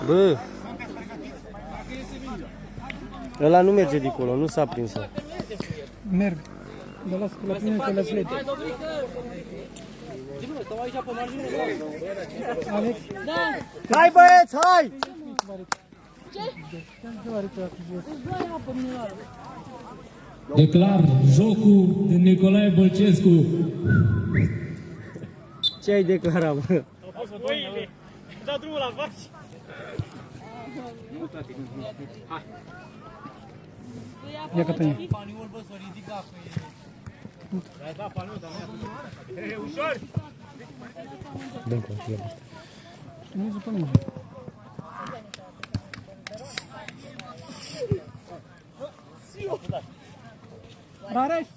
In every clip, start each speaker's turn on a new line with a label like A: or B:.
A: Bă! Ăla nu merge dincolo, nu s-a prins.
B: Merg. Dar las la tine că le flete. Alex?
C: Da!
A: Hai băieți, hai!
D: Declar jocul de Nicolae Bălcescu.
A: Ce ai declarat, bă?
C: Au fost băile. Dau drumul la vaci.
B: Ia că tăie.
C: Paniul, bă, s-o ridica cu ei. Da, paniul, dar nu e ușor.
A: Dă-mi controlul.
B: Nu zic pe nimeni. Rareș!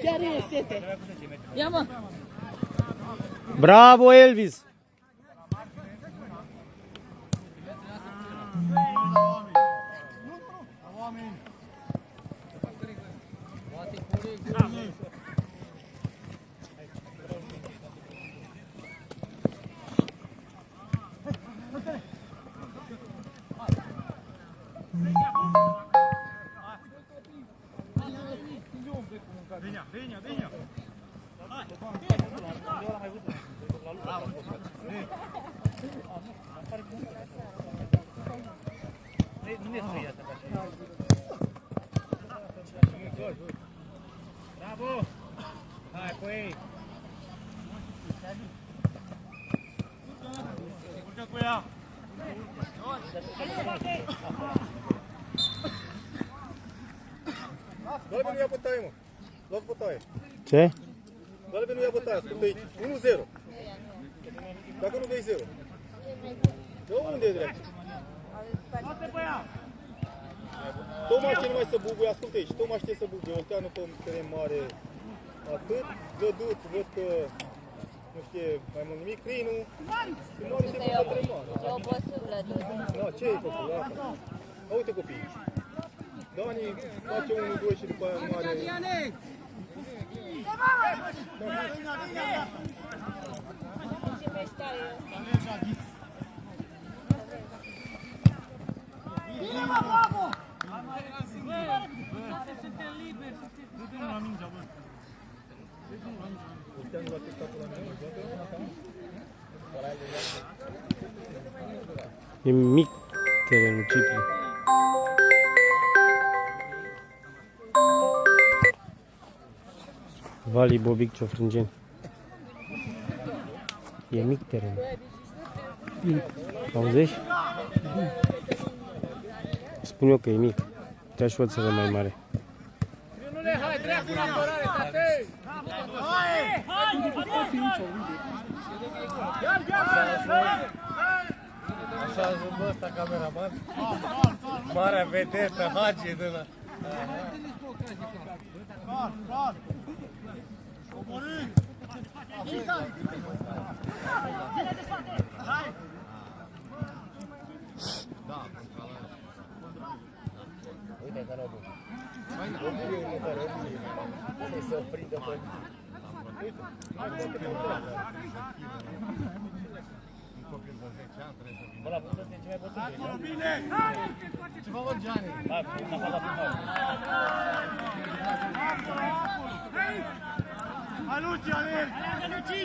E: Chiar e sete. Ia mă!
A: Bravo, Elvis!
C: Vinha. Nu ne scrie asta așa. Bravo! Hai cu ei! Urcă cu ea!
F: Dă-le pe nu ia bătaie, mă. Luați bătaie.
A: Ce?
F: Dă-le pe nu ia bătaie, ascultă aici. 1-0. Dacă nu dai 0. Dă unde e drept? Toma știe numai să bubuie, ascultă aici. Toma știe să bubuie. Olteanu pe teren mare. Atât. Văduț, văd că nu știe mai mult nimic. Crinu. Crinu se pe teren mare.
E: E o băsură de...
F: Da, ce ai făcut? Da, uite copiii. Dani face 1-2 și după aia mare.
E: Ce meșteare e ăsta?
C: Bine, mă, bravo! Suntem liberi, suntem la mingea, bă.
A: E mic terenul, Cipri. Vali Bobic Ciofrângeni. E mic terenul. Auzești? Spun eu că e mic. Te-aș văd să vă mai mare.
C: Hai, dracu, la apărare, tate! Hai!
F: Așa zâmbă ăsta cameraman. Marea vedetă, Hagi de la...
C: Cal! Coborâți! Hai!
F: Uite că n-au bun. O burie următoare, o burie. Unde se oprindă pe... Uite, hai să te următoare. Un copil de 10 ani trebuie să vină. Bă, la bun să fie ce mai bătut.
C: Acolo, bine!
F: Ce fă, Gianni?
C: Hai, n-a fost la primar. Hai, Luci, alerg! Aleargă, Luci!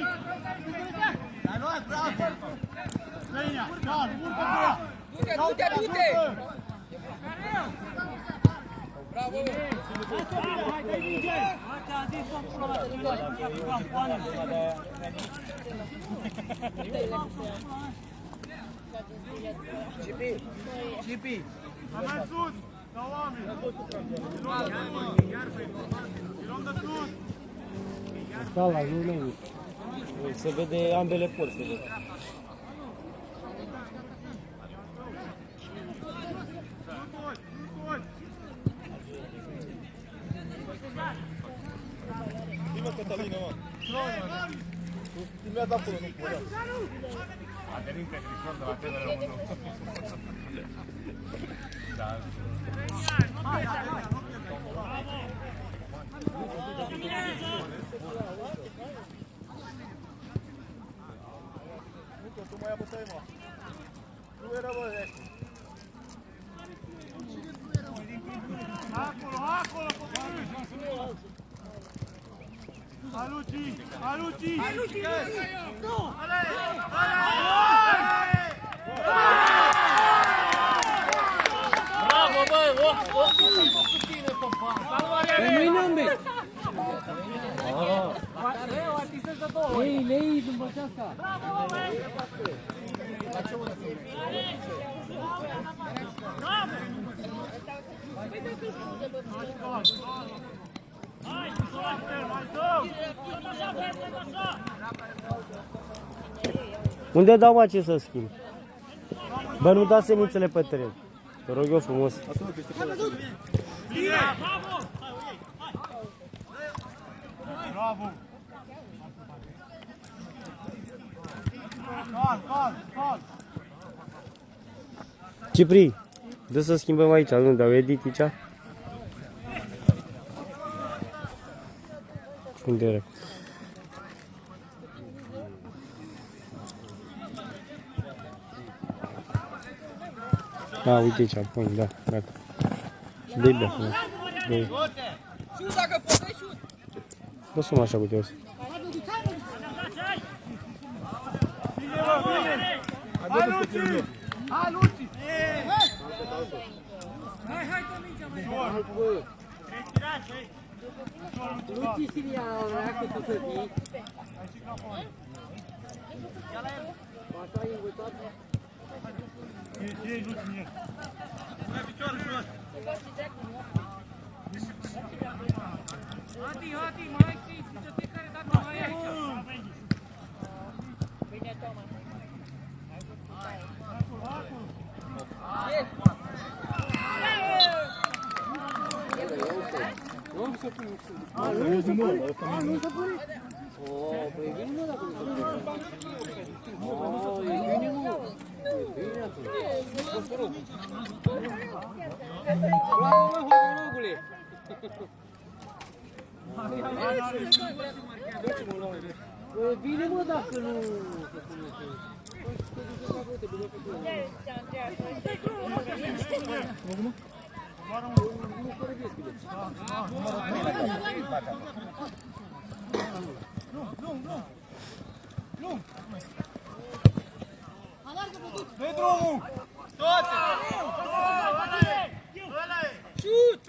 C: Hai, luați, bravo! Lenia, cal, urcă cu ea! Du-te! Bravo! Hai, dai minge! Hai, te-am zis, am pula la telefoane!
F: Cipi!
C: Hai mai sus! La oameni! Îi luăm de sus!
A: Da, la nu se vede ambele părți, se vede.
F: Zi-mă, Cătălină, mă! Filmează acolo, nu pot, da. Aderin pe Cristian de la TV Românul. Da. Tu mai apăsai, mă. Nu era, bă,
C: Acolo, coborâși! Hai, Luci! Hai, Luci! Hai, Luci! Nu!
A: Bravo, bă! Nu-i nume! Lei, după aceasta! Unde dau mă ce să schimb? Bă, nu dați semințele pe teren. Te rog eu frumos.
C: Bravo! Cal!
A: Cipri, dă să schimbăm aici, nu dau edit aici. Unde era? Da, uite aici, pun, da, gata. Și dă-i bea, frumos. Dă-i.
E: Șut dacă poți, dai șut!
A: Lăsă-mă așa cu teos.
C: Hai, Luci! Hai, Luci! Hai, Tomica, mai!
A: Luci și ea vrea că tu să fii. Așa ai învățat?
C: E, Luci, mie! Hati, mai știi, să fiecare dată mai e aici!
E: Bine, Toma!
F: Nu se pune.
A: O, păi vine mă dacă nu se pune. O, e bine mă. E bine atunci. Bravo mă, hodorogule. E bine mă dacă nu se pune.
C: Nu! Dă-i drumul! Toate! Șut!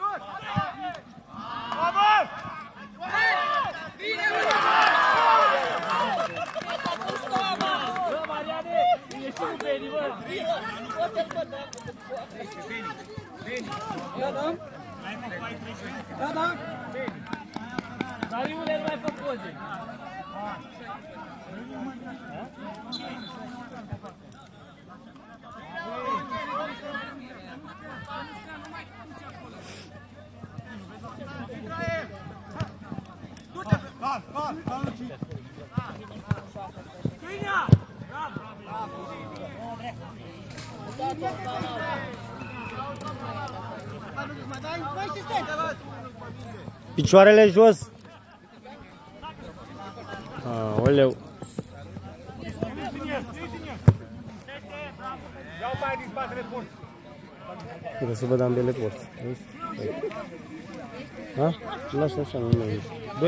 C: Bravo!
E: Bine, bă! Bă, Mariane! E și cu Beni, bă! Da. Dar Iulia nu mai fă poze.
C: Cal, Luci!
A: Picioarele jos. Aoleu.
C: Iau mai din spatele porții.
A: Trebuie să văd ambele porți. Da? Lasă așa, nu mai ești. 2-1.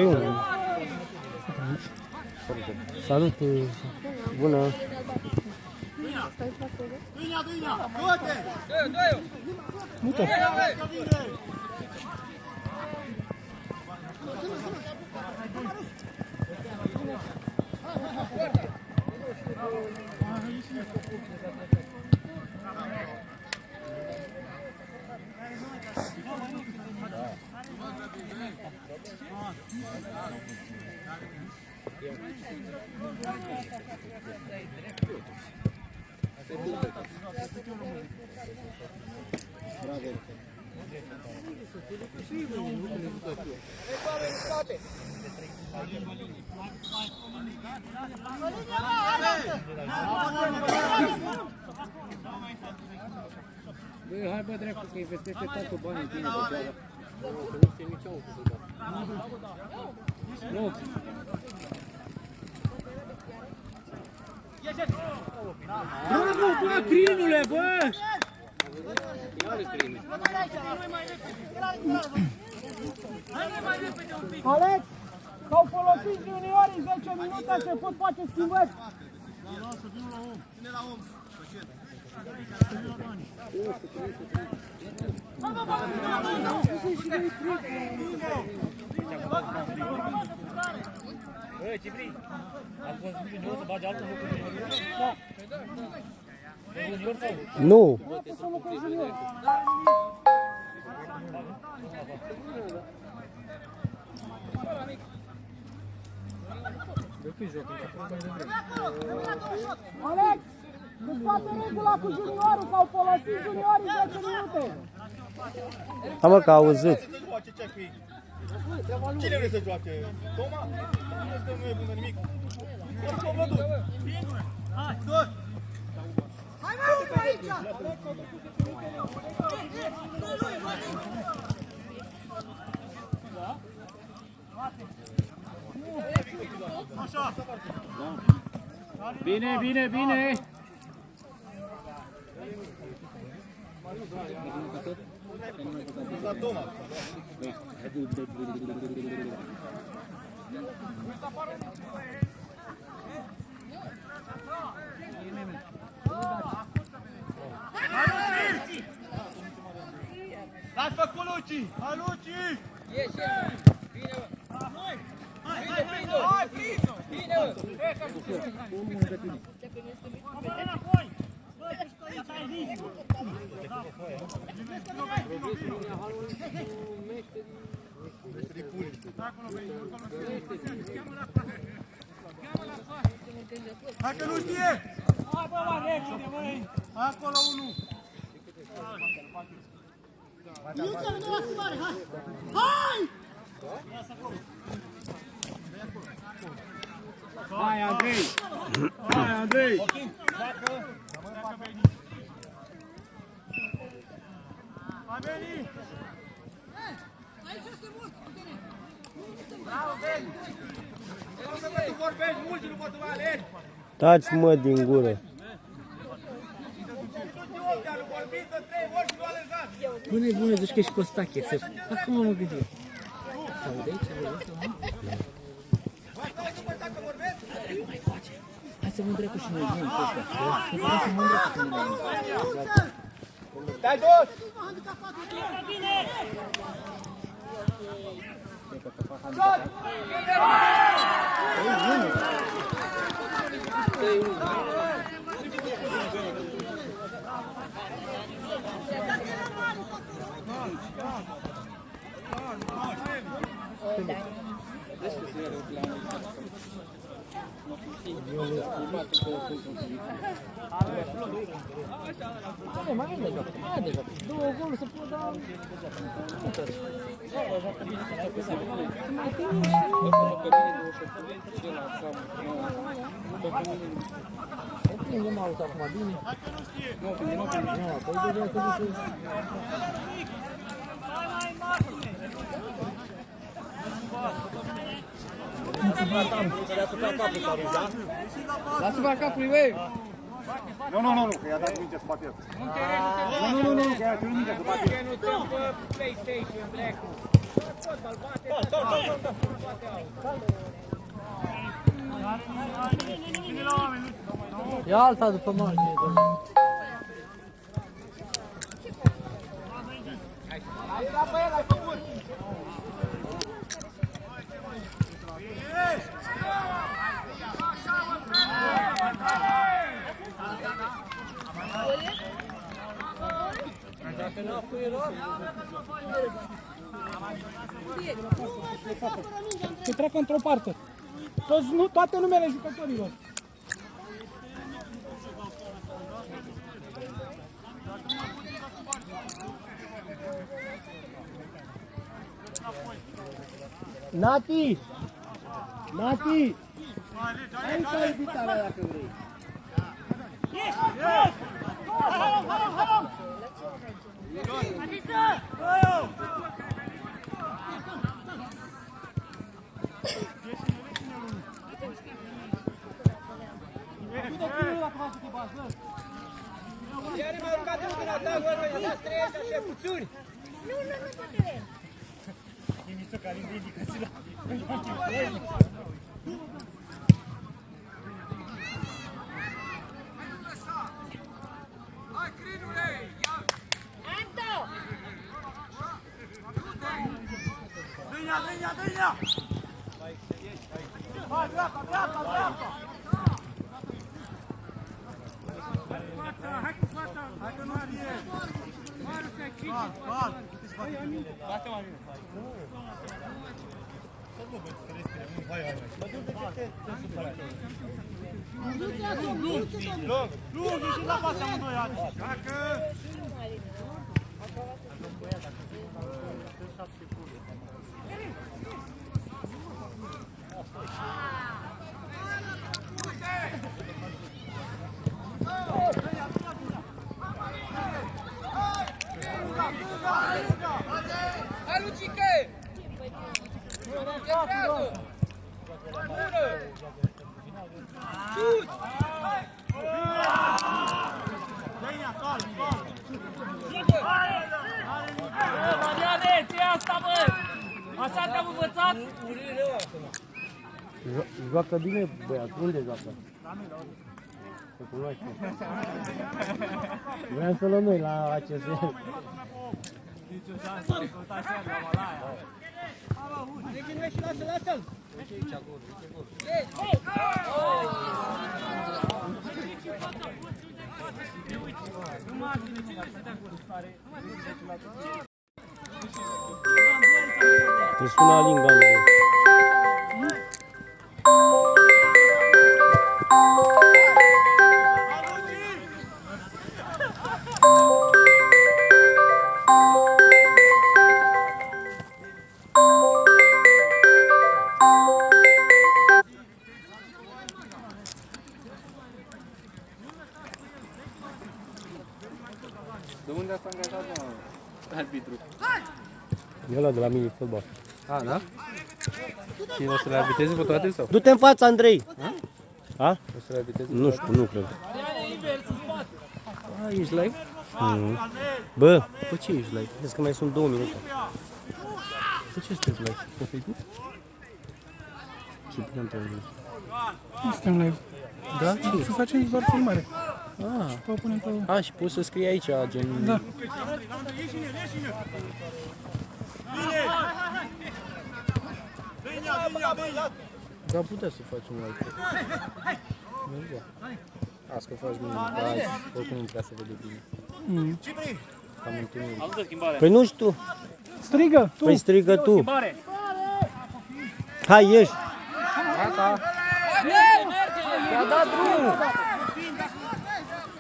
A: Salut! Bună!
C: Duinea! Du-te!
E: Dă-i!
A: Mută! Băi, hai bă dreaptă că investește toată banii în tine degeaba. Că nu știe nici auto să dea. Nu.
E: Bravo, bă, Crinule, bă!
A: Iar crime.
C: Alex, s-au folosit juniorii 10 minute, se pot face schimbări.
E: Băi, Cipri, a fost junior să bage altul lucru junior? Da. Junior sau?
B: Nu.
C: Alex, nu poate regula cu juniorul, s-au folosit juniorii 10 minute.
B: Am mă că auzit.
F: Să joace ce cu ei. Cine vrei să joace? Toma? Nu e bună nimic. Oricum vă duc. Hai, tot!
C: Hai mă, aici!
F: Așa!
E: Bine, bine, bine!
F: La Toma! Lasă cu Luci! Hai Luci! Hai, Prino! Hai că nu știe!
E: Hai, bă, la repede, băi!
F: Acolo unul!
C: Iuță, nu la schimbare, hai! Hai!
E: Hai, Andrei! Hai, Andrei!
F: Hai, Beni! Tu vorbești mult și nu poți să mă alegi!
B: Taci mă din gură.
A: Bune, bune, zici că ești Costache, să... Acum mă gândim. Aude aici, aude, mă? Mai face. Hai să mândră cu și noi, bine, cu ăsta. Hai să mândră cu și noi.
F: Dai dos!
A: Două goluri să pot da... Prindem auto acum, bine? Nu, prindem auto. Păi de că duce... Lasă-mă capului, băi!
F: Nu, că i-a dat minte să bate el. Nu, că i-a dat minte să bate el.
E: Nu te pe PlayStation, dracu! Fotbal, bate!
A: Ia alta după margine, domnule.
C: Să treacă într-o parte. Toate numele jucătorilor.
A: Nati! Nati! Aici ai bitarea dacă vrei. Iar mai urcat în atac, oameni, dați 3 așa puțuri.
E: E mișto că Alin indicații la...
C: Dă-i-nea! Hai, dreapta! Hai cu fața! Hai că nu fie! Val!
E: Bate mai bine.
C: Lung, ieși la fața amândoi, Adi! Dacă...
A: Hai, Lucică! Centrează! Bună! Sus!
C: Dă-i-nea, calm!
E: Mariane, ce e asta, bă? Așa te-am învățat?
A: Joacă bine, băiat. Unde joacă? Se cunoaște. Vreau să luăm noi la ACS. Lasă-l! Te sună Alin Gandu.
F: De unde ați angajat, mă, arbitru?
A: E ăla de la mini fotbal.
F: A, da? Și o să le arbitreze pe toate sau?
A: Du-te în fața, Andrei! A?
F: O să le arbitreze?
A: Nu știu, nu cred.
F: A, ești live?
A: Bă,
F: Pe ce ești live?
A: vezi că mai sunt 2 minute.
F: Pe ce sunteți live? Pe Facebook?
A: Și punem pe urmă.
B: Nu suntem live.
F: Da?
B: Să facem doar filmare.
F: Ah.
B: Și o punem pe...
F: A, și poți să scrii aici, gen...
B: Da.
F: Da, putea să faci un live. Mergea. Azi că faci mine, dar azi oricum nu prea se vede bine. Cam întâlnit.
E: Am văzut schimbarea.
A: Păi nu știu.
B: Strigă, tu!
A: Păi strigă tu.
E: Schimbare.
A: Hai, ieși.
F: Gata.
E: Merge!
F: I-a dat drumul.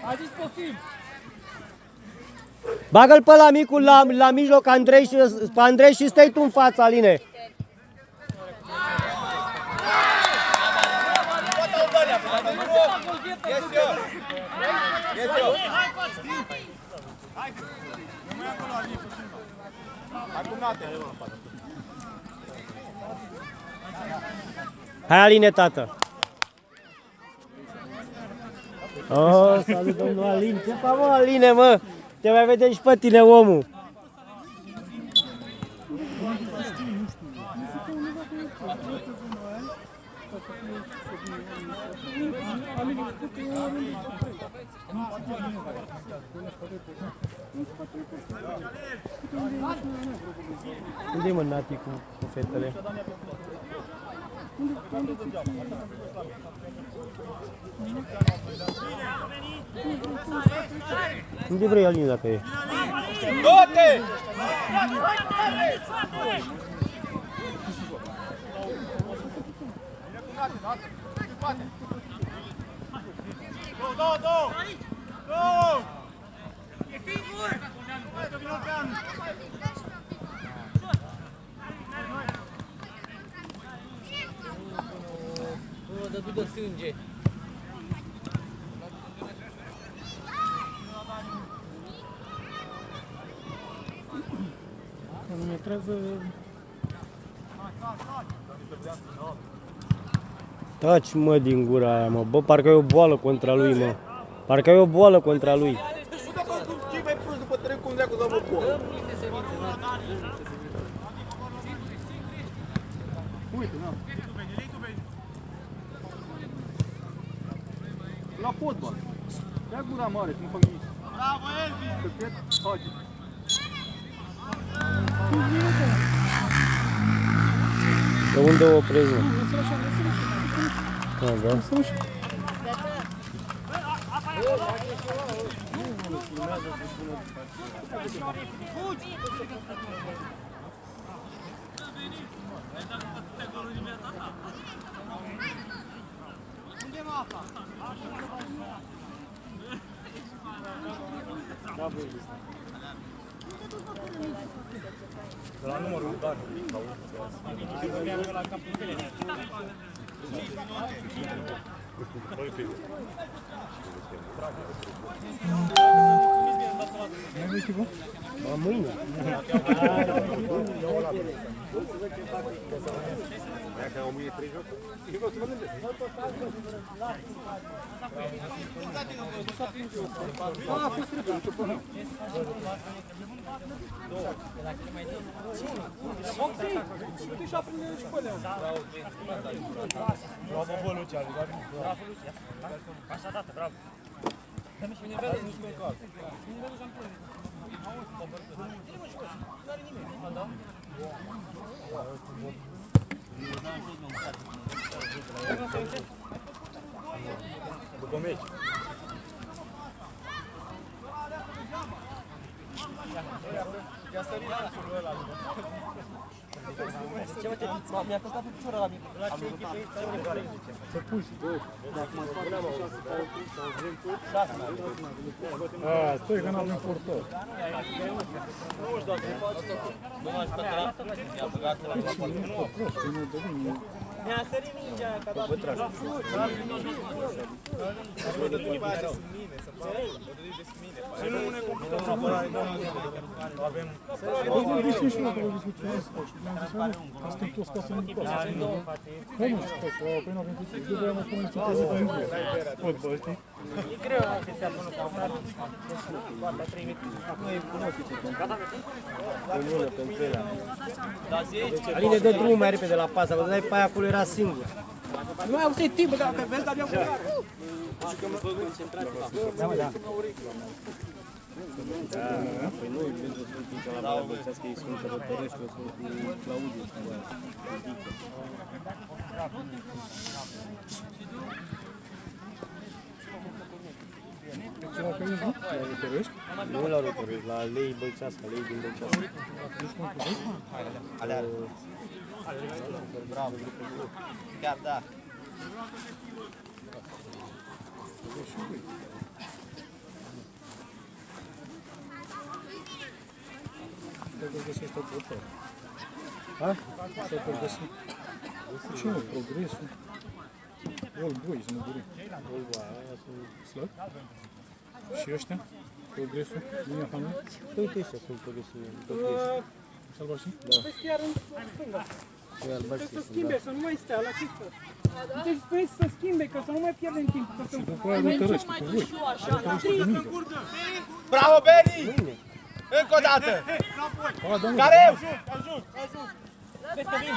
E: A zis poftim.
A: Bagă-l pe la micul la mijloc, Andrei și stai tu în fața, Aline. Hai, Aline, tată. Oh, salut, domnul Alin. Ce fac, mă, Aline, mă? Te mai vedem și pe tine, omul. Unde e, mă, Nati cu fetele? Unde vrei, Aline, dacă e?
C: Du-te! Două! E singur! Hai că vină pe anul!
A: Dă tu de sânge.
B: Lucrează...
A: Taci, mă, din gura aia, mă. Bă, parcă e o boală contra lui, mă. Parcă e o boală contra lui.
F: Nu dacă cei mai proști după teren, cum dracu să mă boală. Uite, na. La fotbal. Ia gura mare, că nu fac nimic.
C: Bravo, Elvi!
F: Că cred, face.
A: De unde o oprezi, mă? Da, da.
C: Unde mă apa?
F: La numărul Dan.
B: Mai vezi ceva?
A: La mâine.
F: Dacă au 1003 joc, eu vreau să mă gândesc. A fost repede, nicio problemă.
C: Uite și aprinde și pe Leo.
E: Bravo, bă, Lucian. Bravo, Lucian. Așa dată, bravo. Dă-mi și nivelul, nu știu cum calc. Nivelul șampionului. N-are nimeni. Da?
F: După meci.
E: I-a sărit lanțul ăla. Ce mă, mi-a călcat pe piciorul ăla mic. La ce echipă e?
B: Să pui.
F: Dacă mai fac 6 sau vrem tu, 6.
B: Stai că n-avem portor.
E: Nu știu dacă îi faci. Nu m-aș pătra. Mi-a băgat la mi-a sărit mingea aia, că a dat piciorul.
F: Și nu ne computăm în apărare, avem...
B: Bă, discuți și eu că vă discuționez. Mi-am zis, mă, că suntem toți ca să nu pasă. Hai mă, stai, că apoi n-avem cu ce. De-aia mă spune ce trebuie să nu pot, bă, știi?
E: E greu să te apă ca una. Toate 3 metri.
F: Nu e cunoscut ce pentru.
E: Gata, vezi?
A: În mână, pe înțelea.
E: Da, zi?
A: Aline, dă drumul mai repede la pasă, vă dai pe aia acolo, era singur.
C: Nu mai auzit timp, că vezi, dar mi-am băgat.
B: Da, mă, da.
A: Păi nu, pentru că sunt pincea la Valea Bălțească, ei sunt Rătărești, eu sunt cu Claudiu, cu Dică.
B: Ce la Căiești, nu? La Rătărești?
A: Nu la Rătărești, la Lei Bălțească, Lei din Bălțească.
E: Alea. Bravo. Chiar da.
B: Trebuie să găsești o portor.
A: Ha?
B: Să-l găsi. Ce mă, progresul? All boys, nu guri. Slăb? Și ăștia? Progresul? Linia Hană?
A: Uite ăștia sunt progresivi.
B: Salvașii?
C: Păi chiar în stânga. Trebuie să schimbe, să nu mai stea la cifră. Deci spuneți să schimbe, că să nu mai pierdem timp.
B: Și după aia Rătărești, cu voi. Rătărești de mingă.
F: Bravo, Beni! Încă o dată! Care?
E: Peste vin.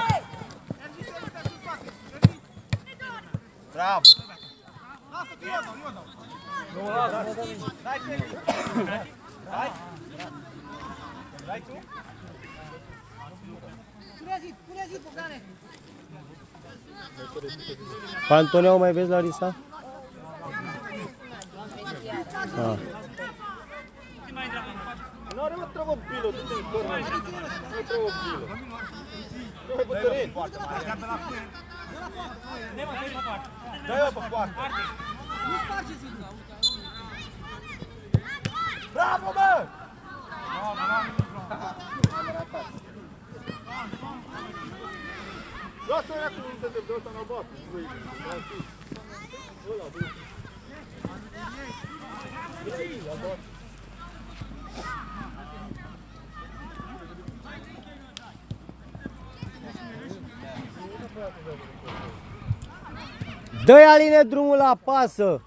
F: Bravo!
C: Lasă-te, eu dau.
E: Nu, lasă.
F: Dai, Feli! Dai! Dai tu?
C: Pune zi, Bogdane.
A: Pantoneu mai vezi la Risa? Ah.
F: Nu are o treabă bilă, du-te în cornă. Nu are treabă bilă. Nu ai bătărini. Dă-i-o pe poartă.
C: Nu sparge zi.
F: Bravo, bă! Lasă-o aia cu minte de ăsta n-a bat. Ăla, bă.
A: Dă-i Aline drumul la pasă.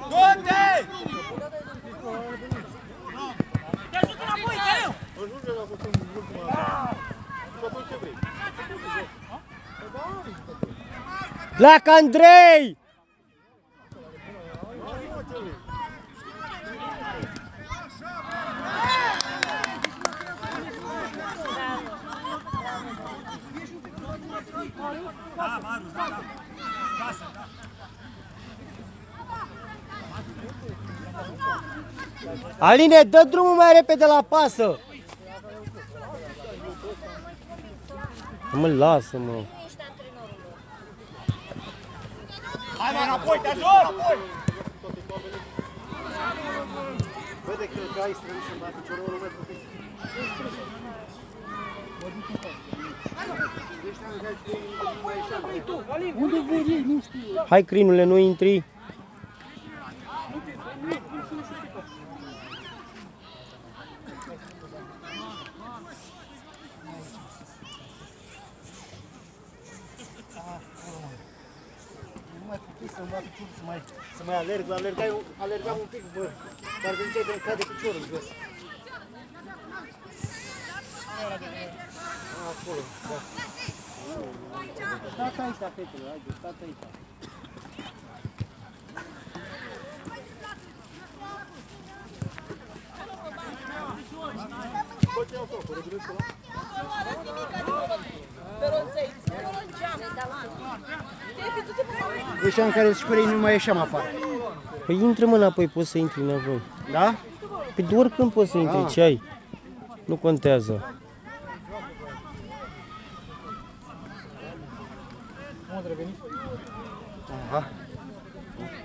C: Du-te!
F: Ajunge la făcut în ultima dată. Și atunci ce vrei?
A: Pleacă Andrei! Aline, dă drumul mai repede la pasă! Mă, lasă-mă!
C: Hai mă, înapoi, te ajut! Înapoi!
G: Vede că ai strâns să bată piciorul lui pentru că
B: Unde vor ei? Nu știu.
A: Hai, Crinule, nu intri!
G: nu mai puteai să-mi bată piciorul, să mai alerg, alergam un pic, bă, dar vedeai că-mi cade piciorul în jos. Acolo, da.
A: Stați aici, fetele, haide, stați aici.
G: Ieșeam care și pe ei nu mai ieșeam afară.
A: Păi intră mă înapoi, poți să intri înapoi.
G: Da?
A: Păi de oricând poți să intri, ce ai? Nu contează.
G: Aha.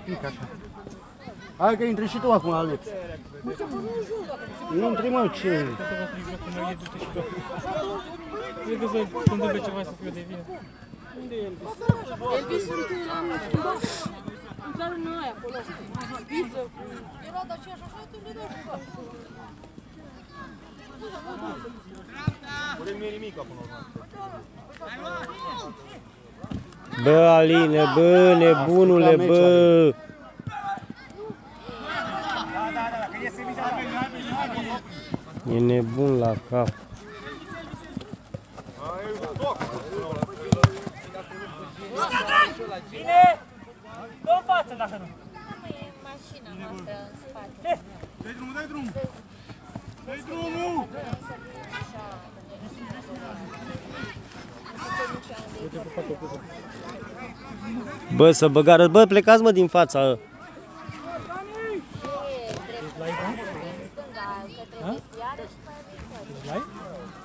G: Pic așa. Hai că intri și tu acum, Alex. Intri, mă, ce?
B: Cred că să întâmple ceva să fiu de vină.
H: Elvis sunt în țarul noi acolo. Pizza. Era de aceeași așa, te vedea ceva.
F: Nu mie nimic până la urmă.
A: Bă, Aline, bă, nebunule, bă! E nebun la cap.
E: Bine! Dă-o față dacă nu!
H: Mașina noastră în spate.
C: Dai drumul, dai drumul! Dai drumul!
A: Bă, să băgară, bă, plecați mă din fața.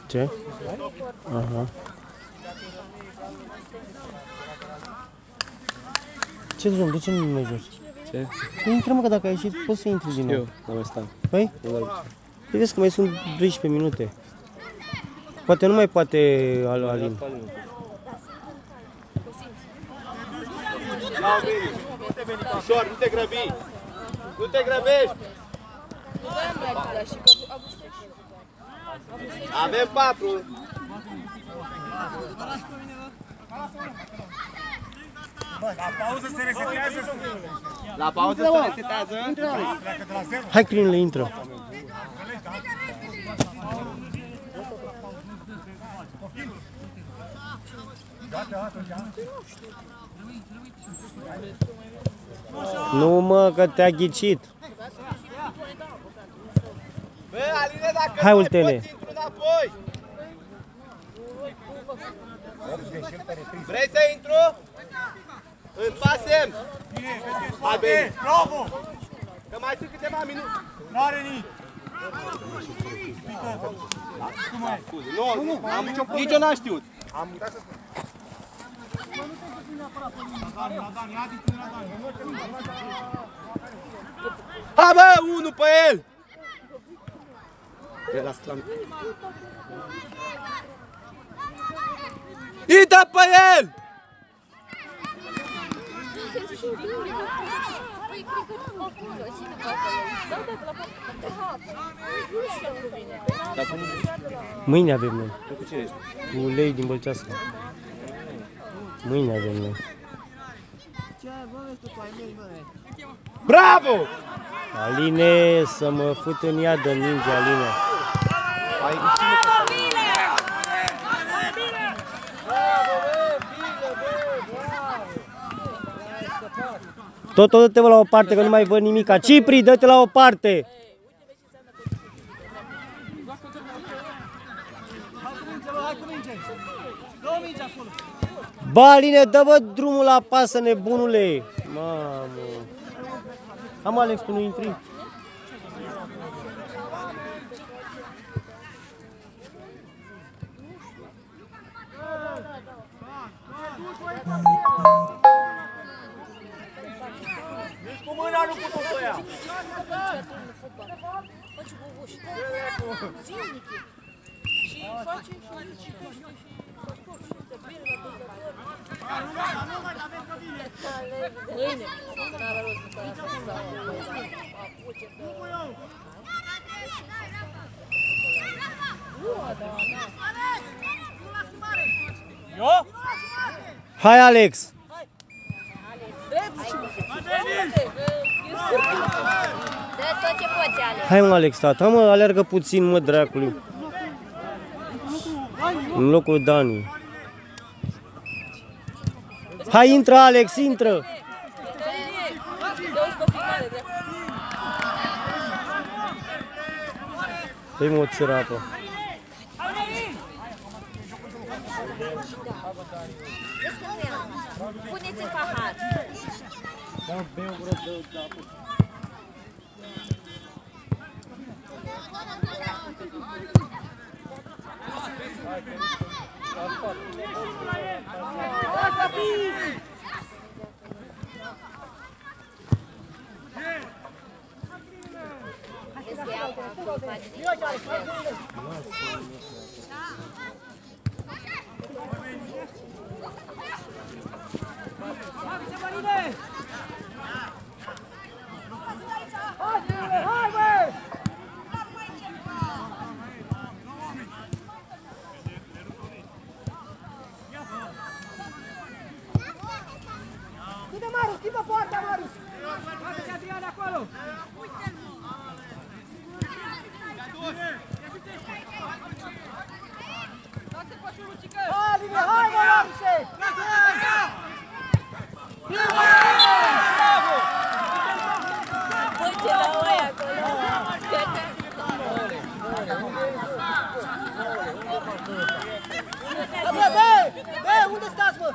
A: Ce? Aha. Ce drum? De ce nu mai joci?
I: Ce?
A: Păi intră mă, că dacă ai ieșit poți să intri din nou.
I: Eu, nu mai stau.
A: Păi? Vedeți că mai sunt 12 minute. Poate nu mai poate Alin.
F: Ușor, nu te grăbi! Nu te grăbești! Avem 4!
C: La pauză se resetează?
F: La pauză se resetează?
C: Pleacă de la 0.
A: Hai, Crinule, intră. Nu mă, că te-a ghicit.
F: Bă, Aline, dacă
A: Hai,
F: nu
A: Ultene.
F: poți, intru înapoi! Vrei să intru? Îți pasem! Hai, bine!
C: Bravo!
F: Că mai sunt câteva minute.
C: N-are nici!
F: Nu, am nici eu n-am știut. Am uitat să spun. Ha, bă, unul pe el!
G: La stran.
F: Intră pe el!
A: Mâine avem noi.
E: Cu ce ești?
A: Cu ulei din Bălcească. Mâine avem noi.
F: Bravo!
A: Aline, să mă fut în ea de minge, Aline. Tot dă-te la o parte, că nu mai văd nimica. Cipri, dă-te la o parte! Bă, Aline, dă-vă drumul la pasă, nebunule! Mamă! Am Alex, tu nu intri?
F: Nici cu mâna nu putut să o ia.
H: Mâine, n-avea rost să apuce să...
E: Eu?
A: Hai, Alex!
H: Dă tot ce poți, Alex.
A: Hai, mă, Alex, tata, mă, alergă puțin, mă, dracului. În locul Dani. Hai, intră, Alex, intră! Dă-i mă o țărapă.
H: Puneți în pahar.
C: Unde stați, mă?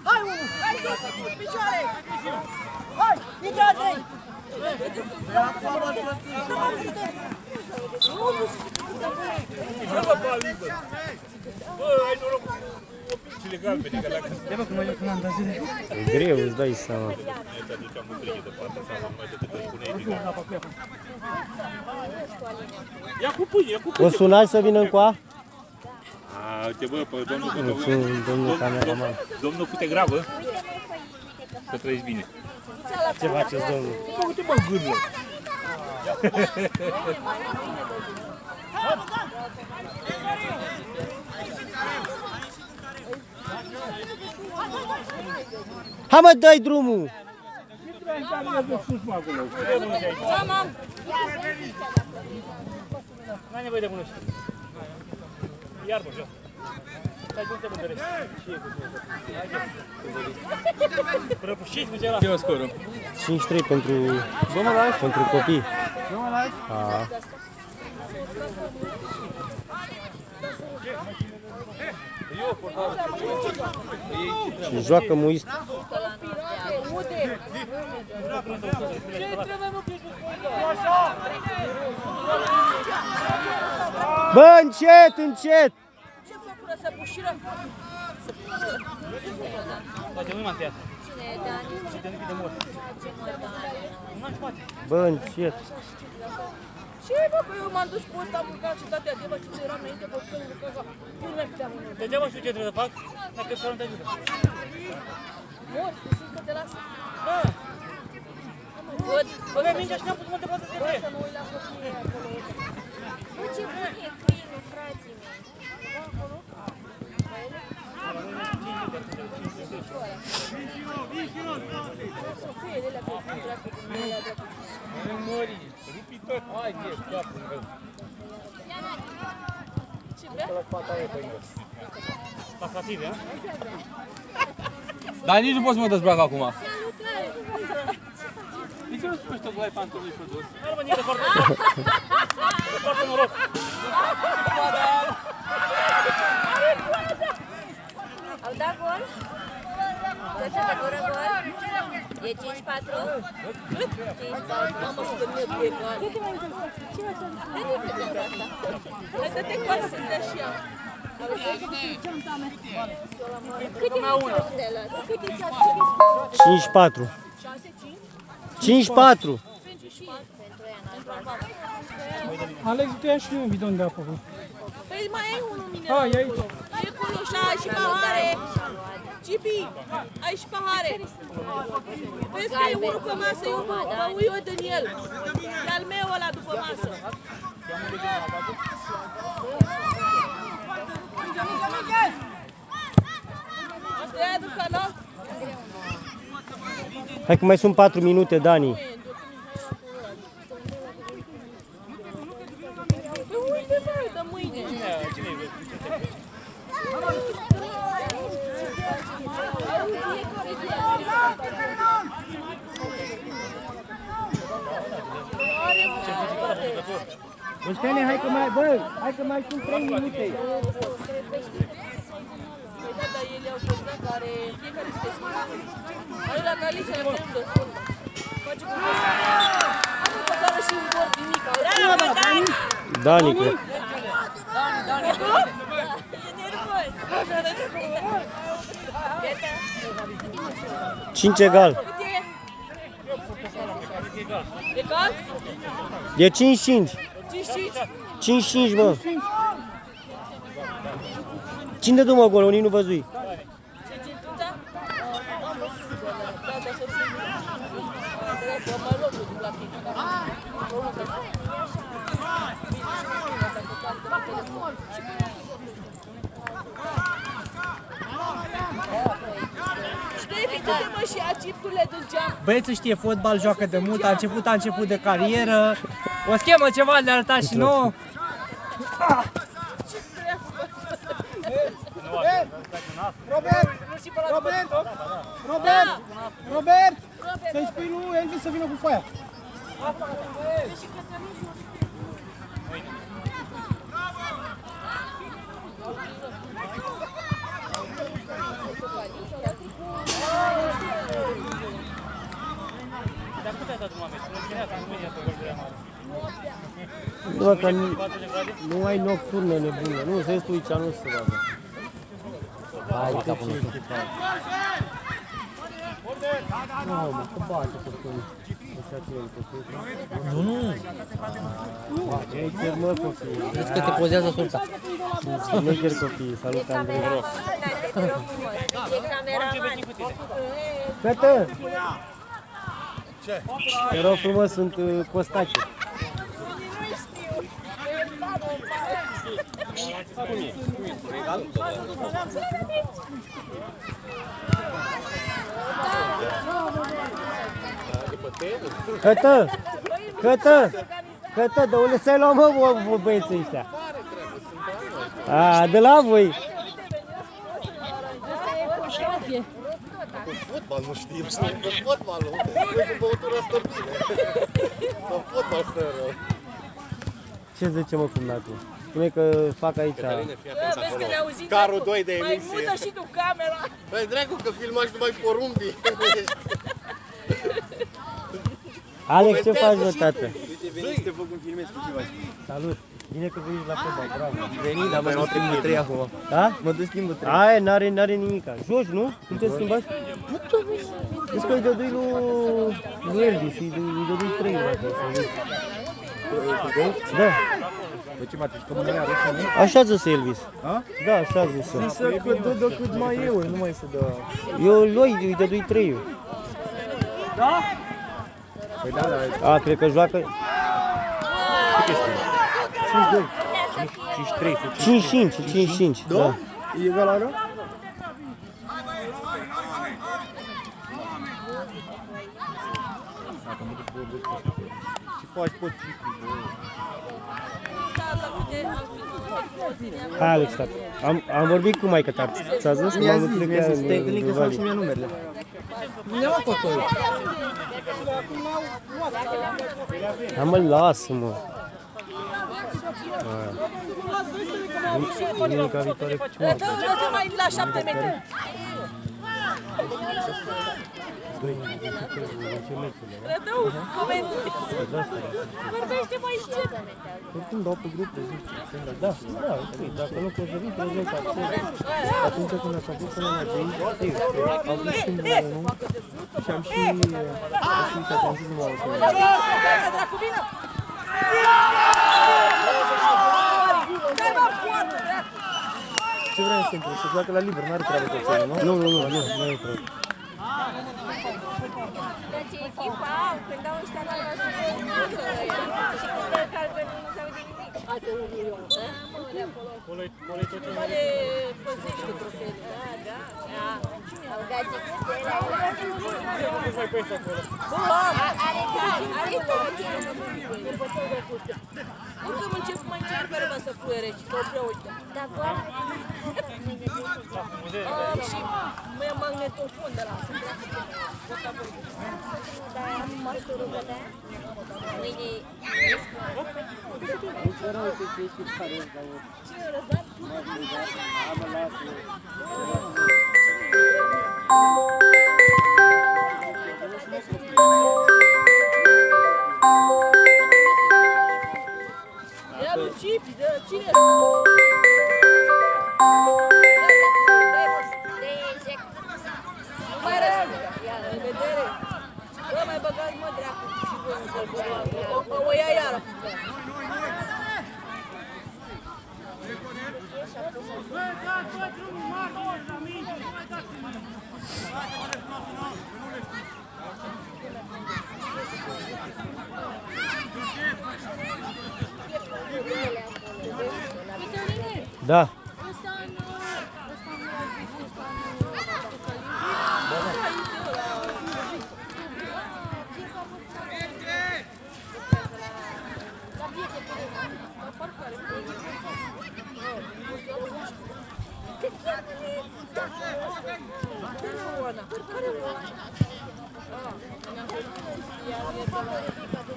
C: Hai, unul! Hai sus, picioare! Hai, intră Andrei!
E: Bă, ai noroc cu opțiile galbene, că dacă...
B: Ia bă, cum ai când am dat zile.
A: E greu, îți dai seama.
E: Aici aduceam o trige de partea asta, mai de câte spuneai. Ia cu pâine, ia cu pâine.
A: O sunați să vină încoa?
E: A, uite bă, pe domnul
A: Mulțumim, domnul cameraman.
E: Domnul Futegrabă, să trăiești bine.
A: Ce faceți, domnul?
E: Uite mă, gârlă.
A: Hai mă, dă-i drumul!
E: N-ai nevoie de mânuși. Iarbă, jos. Stai, nu te mândărești. Și e cu tine. Prăpușiți cu celălalt. Ce o scorul?
A: 5-3 pentru copii. A. Și joacă muist. Bă, încet, încet!
H: Ce făcură să bușiră?
E: Poate nu-i mantea.
H: Cine e Dani?
E: Și te nupi de mor.
A: Bă, încet.
H: Ce bă, că eu m-am dus cu ăsta, am urcat și datea de bă, ce eram înainte, bă, că nu căza. Nu mi-am putea mână.
E: Degeaba știu ce trebuie să fac, dacă să nu te ajută.
H: Mori, te simți că te lasă.
E: Da. Băi, mingea și ne-am pus multe poate să fie.
H: Să mă uit la copii acolo.
I: Bă, ce bun e câinul, frații mei.
H: Să fie de la copii, dracu, de la dracu.
A: Nu mori, rupi tot. Hai, de, capul meu.
H: Ce bea?
E: Pasative, a?
A: Dar nici nu poți să mă dezbrac acum.
H: Salutare!
A: De ce nu spui că tu ai pantofi produs?
E: Hai, mă, e de foarte de foarte noroc.
I: Au dat gol? Gata de gură gol? E 5-4?
H: Cât? 5-4. Mamă, să dă mie pe egal. Cât te mai uite? Ce mai ți-a zis? Dă-i fetele asta. Hai, dă-te cu asta să-ți dea și ea. Cât e mai una? Cât e ți-a zis?
G: 5-4. 5-4.
B: Alex, tu ia și mie un bidon de apă. Bă.
H: Păi mai ai unul mineral.
B: Ah, e aici.
H: E acolo și ai și pahare. Cipi, ai și pahare. Vezi că e unul pe masă, eu Daniel. E al meu ăla după masă. Asta e aia de la?
G: Hai că mai sunt 4 minute, Dani.
H: Păi uite, bă, de mâine.
G: Ostene, hai că mai, bă, hai că mai sunt 3 minute.
H: Păi da, dar ele au fost care fiecare specific. Are la Galicia, le punem de fund. Face cum vreți. Am o păcară și un bord nimic.
G: Dani, cred.
H: Dani. E nervos.
G: 5 egal.
H: Cât e? Egal?
G: E 5-5.
H: 5-5?
G: 5-5, mă. Cine dă mă gol? Unii nu văzui.
H: Ce Gintuța? Am văzut ăla. Da, dar să fie. Că mai luăm lucrul la tine. Știi, uite mă și ia chipsurile din geam.
J: Băiețul știe fotbal, joacă de mult, a început de carieră. O schemă ceva le-a arătat și nouă.
B: Robert! Să-i spui lui Elvis să vină cu foaia.
E: Dar cât ai dat tu, mame? Cine a dat mâine pe gol de ea mare?
G: Nu, că nu ai nocturnă nebună. Nu, să ies tu aici, nu se vadă. Hai, capul meu. Nu, mă, că bate pe cum. Nu. Nu chiar, mă, copii.
J: Crezi că te pozează surta.
G: Nu chiar copii, salut, Andrei.
I: Te rog frumos. E cameraman.
G: Fete! Te rog frumos, sunt Costache. Cătă! Cătă! Cătă, de unde ți-ai luat, mă, băieții ăștia? A, de la voi!
F: Cu fotbal nu știm, cu fotbalul. Nu cu băutura stărbine. Cu fotbal stără.
G: Ce zice, mă, cumnatul? Spune că fac aici.
H: Vezi că ne auzim.
F: Carul 2 de
H: Mai
F: emisie.
H: mută și tu camera.
F: Băi, dracu, că filmași numai porumbii.
G: Alex, ce faci, mă, tată?
F: Veni să te făc un filmez cu ceva.
G: Salut! Bine că veniți la fotbal, bravo!
J: Veni, dar mă duc schimbul 3 acum.
G: Da?
J: Mă duc schimbul 3.
G: Aia, n-are nimica. Joci, nu? Nu te schimbați? Zici că îi dădui lui Elvis, îi dădui 3 dacă să zici. Da.
J: Bă, ce mate, că mă nu are roșu,
G: Așa zis Elvis.
J: A?
G: Da, așa zis.
J: Să dă cât mai eu, nu mai să dă...
G: Eu îi dădui 3.
J: Da?
G: A, cred că joacă... 5-2. 5-5, da.
B: E egalară?
F: Ce faci, pot?
G: Hai, Alex, tată. Am vorbit cu maică ta. Ți-a zis?
J: Mi-a zis, te-ai întâlnit că să-mi și mie numerele. Nu am acolo.
G: Hai mă, lasă-mă. Duminica viitoare cu ce mă?
H: Dă-te mai la 7 metri. Rădău, comentarii. Vorbește mai încet.
G: Oricum dau pe grup, zic. Da, ok, dacă nu poți să vii, prezent accent. Atunci când ați avut până la 2, am vrut și numărul, nu? Și am și uitat, am zis numărul. Ce vreau să intru? Să joacă la liber, n-are treabă cu țării, nu? Nu are treabă.
I: Deci echipa, când au instalat la și când le calcă nu se aude nimic.
H: Care păzește trofeele.
I: Da. Au gaze câte are tot.
H: Oricum încep mai încep care va să fluiere și să oprea ăștia.
I: Dar goală?
H: Am și magnetofon de la
I: Dar am mașturul de aia. Mâine...
H: Cine răzat? Ia lui Cipi, de cine? Nu mai răspunde. Ia, la vedere. Bă, mai băgați mă dracu și voi în călcăroare. O ia iară.
G: Da.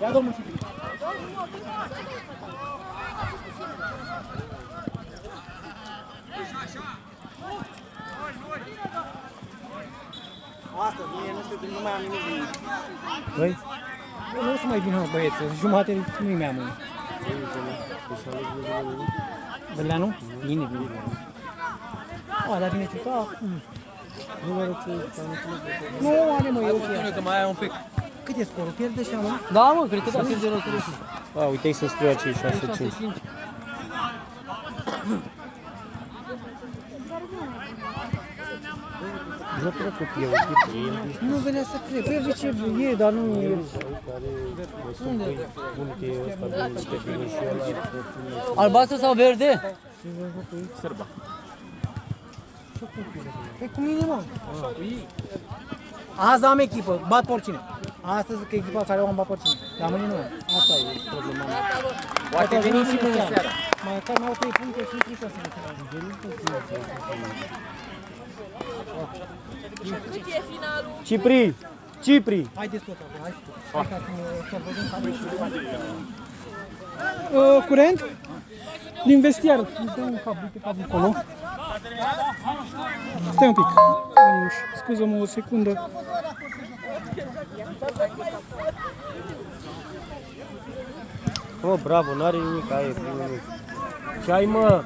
B: Ia domnul Cipi.
J: Astăzi, nu știu, nu mai am nimic de nimic.
G: Păi?
J: Nu o să mai vină băieți, jumate nu-i mea mâine. Băleanu? Bine. Dar vine ciuta. Nu, are mă, eu chiar.
A: Că mai ai un pic.
J: Cât e scorul? Pierde și amă?
A: Da, mă, cred că da, pierde rău.
G: A, uite-i să scriu acei 6-5. Nu cred că e o echipă.
J: Nu venea să cred. Păi el zice, e, dar nu e.
A: Albastru sau verde?
J: Sârba. Păi cu mine, mă. Azi am echipă, bat pe oricine. Astăzi că echipa care o am bat pe oricine. Dar mâine nu. Asta e problema mea. Poate veni și mâine seara. Mai care n-au 3 puncte și 3 șase de
H: Cât e finalul?
G: Cipri!
J: Haideți tot acolo, hai ca să vedem care curent? Din vestiar. Dă un cap, uite capul acolo. Stai un pic. Scuză-mă o secundă.
G: Oh, bravo, n-are nimic, aia e primul. Ce ai, mă?